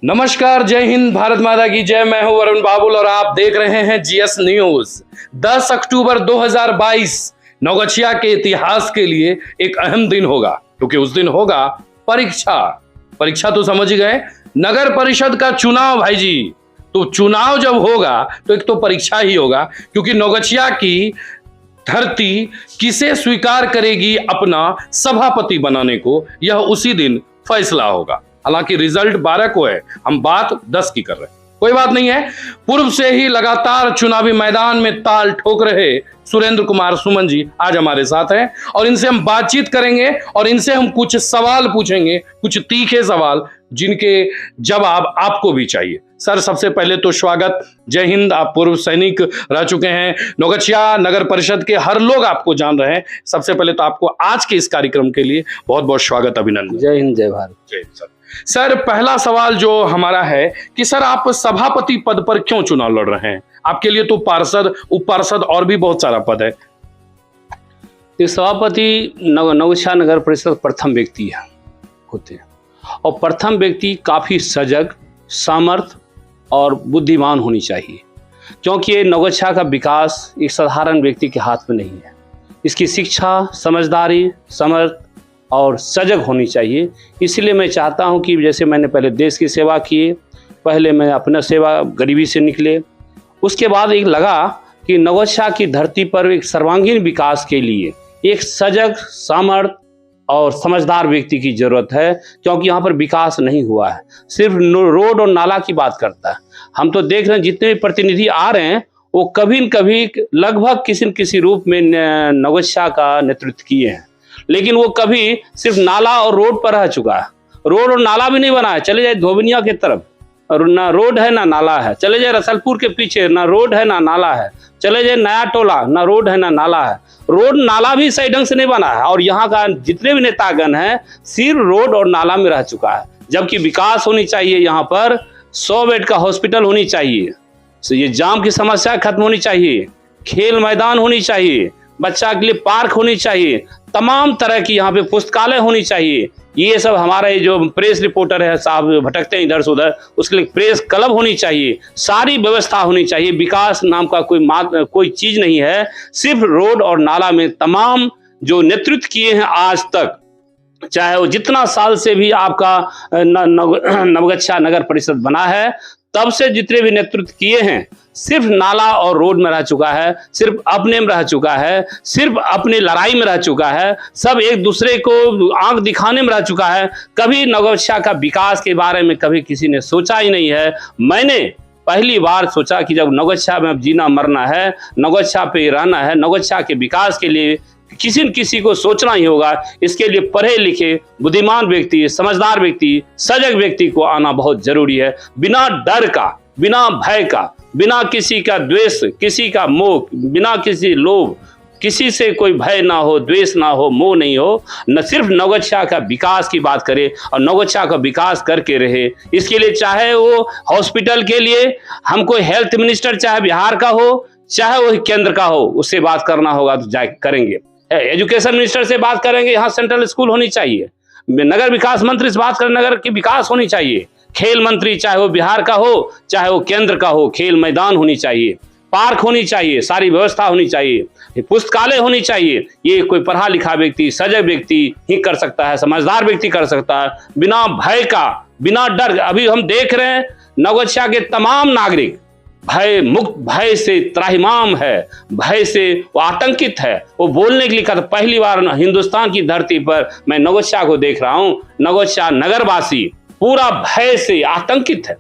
नमस्कार, जय हिंद, भारत माता की जय। मैं हूं वरुण बाबुल और आप देख रहे हैं जीएस न्यूज। 10 अक्टूबर 2022 नौगछिया के इतिहास के लिए एक अहम दिन होगा, क्योंकि उस दिन होगा परीक्षा तो समझ ही गए, नगर परिषद का चुनाव भाई जी। तो चुनाव जब होगा तो एक तो परीक्षा ही होगा, क्योंकि नौगछिया की धरती किसे स्वीकार करेगी अपना सभापति बनाने को, यह उसी दिन फैसला होगा। हालांकि रिजल्ट 12 को है, हम बात 10 की कर रहे हैं। कोई बात नहीं है। पूर्व से ही लगातार चुनावी मैदान में ताल ठोक रहे सुरेंद्र कुमार सुमन जी आज हमारे साथ हैं और इनसे हम बातचीत करेंगे और इनसे हम कुछ सवाल पूछेंगे, कुछ तीखे सवाल जिनके जवाब आपको भी चाहिए। सर, सबसे पहले तो स्वागत, जय हिंद। आप पूर्व सैनिक रह चुके हैं, नौगछिया नगर परिषद के हर लोग आपको जान रहे हैं। सबसे पहले तो आपको आज के इस कार्यक्रम के लिए बहुत बहुत स्वागत, अभिनंदन। जय हिंद, जय भारत। जय हिंद सर। सर, पहला सवाल जो हमारा है कि सर आप सभापति पद पर क्यों चुनाव लड़ रहे हैं? आपके लिए तो पार्षद, उप पार्षद और भी बहुत सारा पद है। सभापति नौगछिया नगर परिषद प्रथम व्यक्ति होते हैं और प्रथम व्यक्ति काफ़ी सजग, सामर्थ और बुद्धिमान होनी चाहिए, क्योंकि ये नौगछिया का विकास एक साधारण व्यक्ति के हाथ में नहीं है। इसकी शिक्षा, समझदारी, समर्थ और सजग होनी चाहिए। इसलिए मैं चाहता हूं कि जैसे मैंने पहले देश की सेवा की, पहले मैं अपना सेवा गरीबी से निकले, उसके बाद एक लगा कि नौगछिया की धरती पर एक सर्वांगीण विकास के लिए एक सजग, सामर्थ और समझदार व्यक्ति की जरूरत है, क्योंकि यहाँ पर विकास नहीं हुआ है, सिर्फ रोड और नाला की बात करता है। हम तो देख रहे हैं जितने भी प्रतिनिधि आ रहे हैं वो कभी न कभी लगभग किसी न किसी रूप में नौगछिया का नेतृत्व किए हैं, लेकिन वो कभी सिर्फ नाला और रोड पर रह चुका है। रोड और नाला भी नहीं बना है। चले जाए धोबनिया की तरफ, ना रोड है ना नाला है। चले जाए रसलपुर के पीछे, ना रोड है ना नाला है। चले जाए नया टोला, ना रोड है ना नाला है। रोड नाला भी सही ढंग से नहीं बना है और यहाँ का जितने भी नेतागण हैं सिर्फ रोड और नाला में रह चुका है, जबकि विकास होनी चाहिए। यहाँ पर 100 बेड का हॉस्पिटल होनी चाहिए, ये जाम की समस्या खत्म होनी चाहिए, खेल मैदान होनी चाहिए, बच्चा के लिए पार्क होनी चाहिए, तमाम तरह की यहाँ पे पुस्तकालय होनी चाहिए। ये सब हमारे जो प्रेस रिपोर्टर है साहब भटकते हैं इधर से उधर, उसके लिए प्रेस क्लब होनी चाहिए, सारी व्यवस्था होनी चाहिए। विकास नाम का कोई चीज नहीं है। सिर्फ रोड और नाला में तमाम जो नेतृत्व किए हैं आज तक, चाहे वो जितना साल से भी आपका नौगछिया नगर परिषद बना है, तब से जितने भी नेतृत्व किए हैं सिर्फ नाला और रोड में रह चुका है, सिर्फ अपने में रह चुका है, सिर्फ अपनी लड़ाई में रह चुका है, सब एक दूसरे को आंख दिखाने में रह चुका है। कभी नौगछिया का विकास के बारे में कभी किसी ने सोचा ही नहीं है। मैंने पहली बार सोचा कि जब नौगछिया में अब जीना मरना है, नौगछिया पे रहना है, नौगछिया के विकास के लिए किसी न किसी को सोचना ही होगा। इसके लिए पढ़े लिखे, बुद्धिमान व्यक्ति, समझदार व्यक्ति, सजग व्यक्ति को आना बहुत जरूरी है। बिना डर का, बिना भय का, बिना किसी का द्वेष, किसी का मोह, बिना किसी लोभ, किसी से कोई भय ना हो, द्वेष ना हो, मोह नहीं हो, न सिर्फ नौगछिया का विकास की बात करे और नौगछिया का विकास करके रहे। इसके लिए चाहे वो हॉस्पिटल के लिए हम कोई हेल्थ मिनिस्टर चाहे बिहार का हो, चाहे वो केंद्र का हो, उससे बात करना होगा तो जाए करेंगे। एजुकेशन मिनिस्टर से बात करेंगे, यहाँ सेंट्रल स्कूल होनी चाहिए। नगर विकास मंत्री से बात करें, नगर की विकास होनी चाहिए। खेल मंत्री चाहे वो बिहार का हो चाहे वो केंद्र का हो, खेल मैदान होनी चाहिए, पार्क होनी चाहिए, सारी व्यवस्था होनी चाहिए, पुस्तकालय होनी चाहिए। ये कोई पढ़ा लिखा व्यक्ति, सजग व्यक्ति ही कर सकता है, समझदार व्यक्ति कर सकता है, बिना भय का, बिना डर। अभी हम देख रहे हैं नौगछिया के तमाम नागरिक भय मुक्त, भय से त्राहिमाम है, भय से वो आतंकित है। वो बोलने के लिए कहता, पहली बार हिंदुस्तान की धरती पर मैं नौगछिया को देख रहा हूँ, नौगछिया नगरवासी पूरा भय से आतंकित है।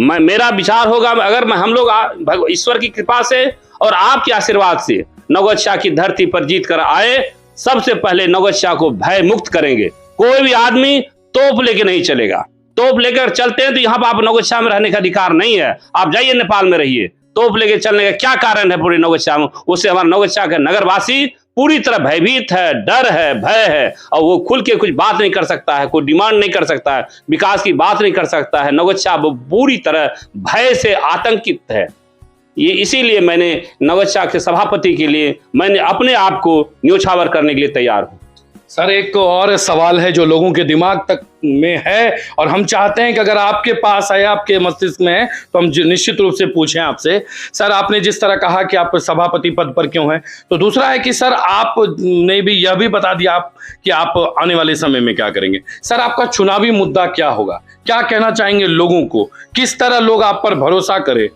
मेरा विचार होगा, अगर हम लोग ईश्वर की कृपा से और आपके आशीर्वाद से नौगछिया की धरती पर जीत कर आए, सबसे पहले नौगछिया को भय मुक्त करेंगे। कोई भी आदमी तोप लेके नहीं चलेगा। तोप लेकर चलते हैं तो यहाँ पर आप नौगछिया में रहने का अधिकार नहीं है। आप जाइए नेपाल में रहिए। तोप लेके चलने का क्या कारण है पूरी नौगछिया में? उससे हमारा नौगछिया का नगरवासी पूरी तरह भयभीत है, डर है, भय है, और वो खुल के कुछ बात नहीं कर सकता है, कोई डिमांड नहीं कर सकता है, विकास की बात नहीं कर सकता है। नौगछिया पूरी तरह भय से आतंकित है। ये इसीलिए मैंने नौगछिया के सभापति के लिए मैंने अपने आप को न्योछावर करने के लिए तैयार हूँ। सर एक और सवाल है जो लोगों के दिमाग तक में है और हम चाहते हैं कि अगर आपके पास है, आपके मस्तिष्क में है, तो हम निश्चित रूप से पूछें आपसे। सर आपने जिस तरह कहा कि आप सभापति पद पर क्यों हैं, तो दूसरा है कि सर आपने भी यह भी बता दिया आप कि आप आने वाले समय में क्या करेंगे। सर आपका चुनावी मुद्दा क्या होगा, क्या कहना चाहेंगे लोगों को, किस तरह लोग आप पर भरोसा करें?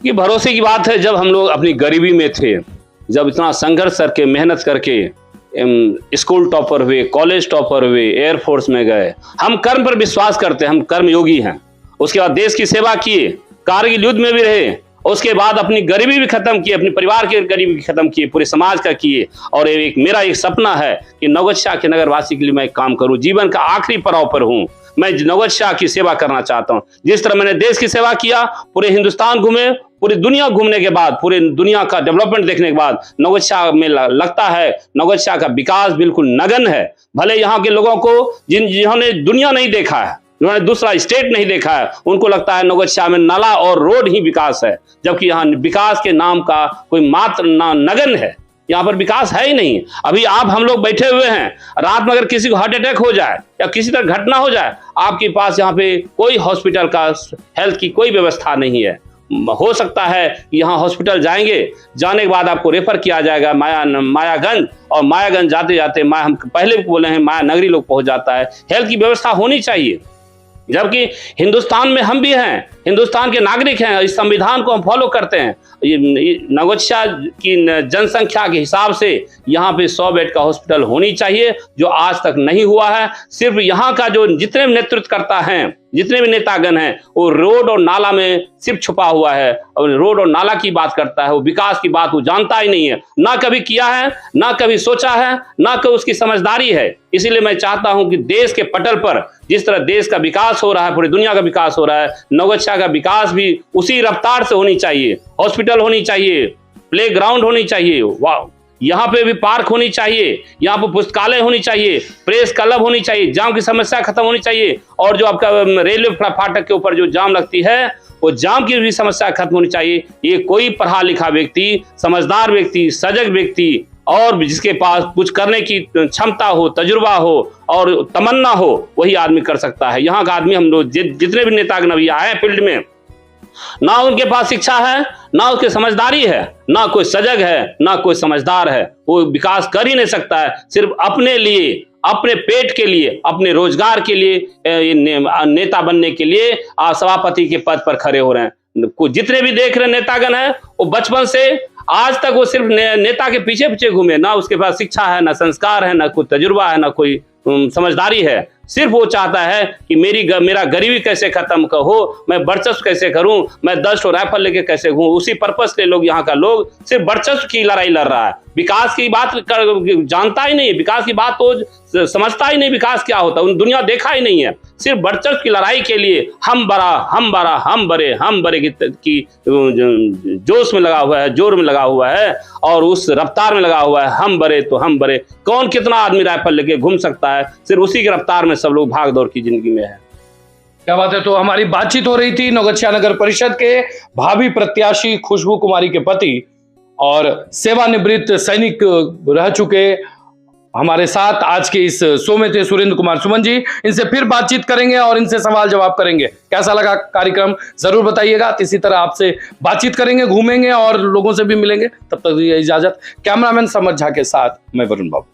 ये भरोसे की बात है, जब हम लोग अपनी गरीबी में थे, जब इतना संघर्ष करके मेहनत करके स्कूल टॉपर हुए, कॉलेज टॉपर हुए, एयरफोर्स में गए, हम कर्म पर विश्वास करते हैं, हम कर्मयोगी हैं। उसके बाद देश की सेवा किए, कारगिल युद्ध में भी रहे, उसके बाद अपनी गरीबी भी खत्म की, अपने परिवार की गरीबी भी खत्म की, पूरे समाज का किए। और मेरा एक सपना है कि नौगछिया के नगरवासी के लिए मैं काम करूं, जीवन का आखिरी पड़ाव पर हूं, मैं नौगछिया की सेवा करना चाहता हूं। जिस तरह मैंने देश की सेवा किया, पूरे हिंदुस्तान घूमे, पूरी दुनिया घूमने के बाद, पूरे दुनिया का डेवलपमेंट देखने के बाद नौगछिया में लगता है नौगछिया का विकास बिल्कुल नगन है। भले यहाँ के लोगों को जिन्होंने दुनिया नहीं देखा है, जिन्होंने दूसरा स्टेट नहीं देखा है, उनको लगता है नौगछिया में नाला और रोड ही विकास है, जबकि यहाँ विकास के नाम का कोई मात्र नगन है, यहाँ पर विकास है ही नहीं। अभी आप हम लोग बैठे हुए हैं, रात में अगर किसी को हार्ट अटैक हो जाए या किसी तरह घटना हो जाए, आपके पास यहाँ पे कोई हॉस्पिटल का हेल्थ की कोई व्यवस्था नहीं है। हो सकता है कि यहाँ हॉस्पिटल जाएंगे, जाने के बाद आपको रेफर किया जाएगा मायागंज, और मायागंज जाते जाते हम पहले भी बोले हैं माया नगरी लोग पहुंच जाता है। हेल्थ की व्यवस्था होनी चाहिए, जबकि हिंदुस्तान में हम भी हैं, हिंदुस्तान के नागरिक हैं, इस संविधान को हम फॉलो करते हैं। नौगछिया की जनसंख्या के हिसाब से यहाँ पे 100 बेड का हॉस्पिटल होनी चाहिए, जो आज तक नहीं हुआ है। सिर्फ यहाँ का जो जितने भी नेतृत्व करता है, जितने भी नेतागण हैं, वो रोड और नाला में सिर्फ छुपा हुआ है, और रोड और नाला की बात करता है, वो विकास की बात वो जानता ही नहीं है, ना कभी किया है, ना कभी सोचा है, ना कभी उसकी समझदारी है। इसीलिए मैं चाहता हूं कि देश के पटल पर जिस तरह देश का विकास हो रहा है, पूरी दुनिया का विकास हो रहा है, नौगछिया का विकास भी उसी रफ्तार से होनी चाहिए। हॉस्पिटल होनी चाहिए, प्ले ग्राउंड होनी चाहिए, वाह, यहाँ पे भी पार्क होनी चाहिए, यहाँ पे पुस्तकालय होनी चाहिए, प्रेस क्लब होनी चाहिए, जाम की समस्या खत्म होनी चाहिए, और जो आपका रेलवे फाटक के ऊपर जो जाम लगती है, वो जाम की भी समस्या खत्म होनी चाहिए। ये कोई पढ़ा लिखा व्यक्ति, समझदार व्यक्ति, सजग व्यक्ति, और जिसके पास कुछ करने की क्षमता हो, तजुर्बा हो और तमन्ना हो, वही आदमी कर सकता है। यहाँ का आदमी, हम लोग जितने भी नेतागण अभी आए हैं फील्ड में, ना उनके पास शिक्षा है, ना उसकी समझदारी है, ना कोई सजग है, ना कोई समझदार है, वो विकास कर ही नहीं सकता है। सिर्फ अपने लिए, अपने पेट के लिए, अपने रोजगार के लिए, नेता बनने के लिए सभापति के पद पर खड़े हो रहे हैं। जितने भी देख रहे नेतागण हैं, वो बचपन से आज तक वो सिर्फ नेता के पीछे पीछे घूमे, ना उसके पास शिक्षा है, ना संस्कार है, ना कोई तजुर्बा है, ना कोई समझदारी है। सिर्फ वो चाहता है कि मेरा गरीबी कैसे खत्म हो, मैं वर्चस्व कैसे करूं, मैं 10 राइफल लेके कैसे घूमूं। उसी पर्पस से लोग, यहाँ का लोग सिर्फ वर्चस्व की लड़ाई लड़ रहा है, विकास की बात जानता ही नहीं, विकास की बात तो समझता ही नहीं, विकास क्या होता है दुनिया देखा ही नहीं है। सिर्फ वर्चस्व की लड़ाई के लिए हम बड़ा, हम बड़ा, हम बड़े की जोश में लगा हुआ है, जोर में लगा हुआ है, और उस रफ्तार में लगा हुआ है, हम बड़े तो हम बड़े। कौन कितना आदमी राइफल लेके घूम सकता है, सिर्फ उसी की रफ्तार में सब लोग भाग दौड़ की जिंदगी में है। क्या बात है। तो हमारी बातचीत हो रही थी नौगछिया नगर परिषद के भावी प्रत्याशी खुशबू कुमारी के पति और सेवानिवृत्त सैनिक रह चुके हमारे साथ आज के इस शो में थे सुरेंद्र कुमार सुमन जी। इनसे फिर बातचीत करेंगे और इनसे सवाल जवाब करेंगे। कैसा लगा कार्यक्रम जरूर बताइएगा। इसी तरह आपसे बातचीत करेंगे, घूमेंगे और लोगों से भी मिलेंगे। तब तक इजाजत। कैमरामैन समर झा के साथ मैं वरुण बाबू।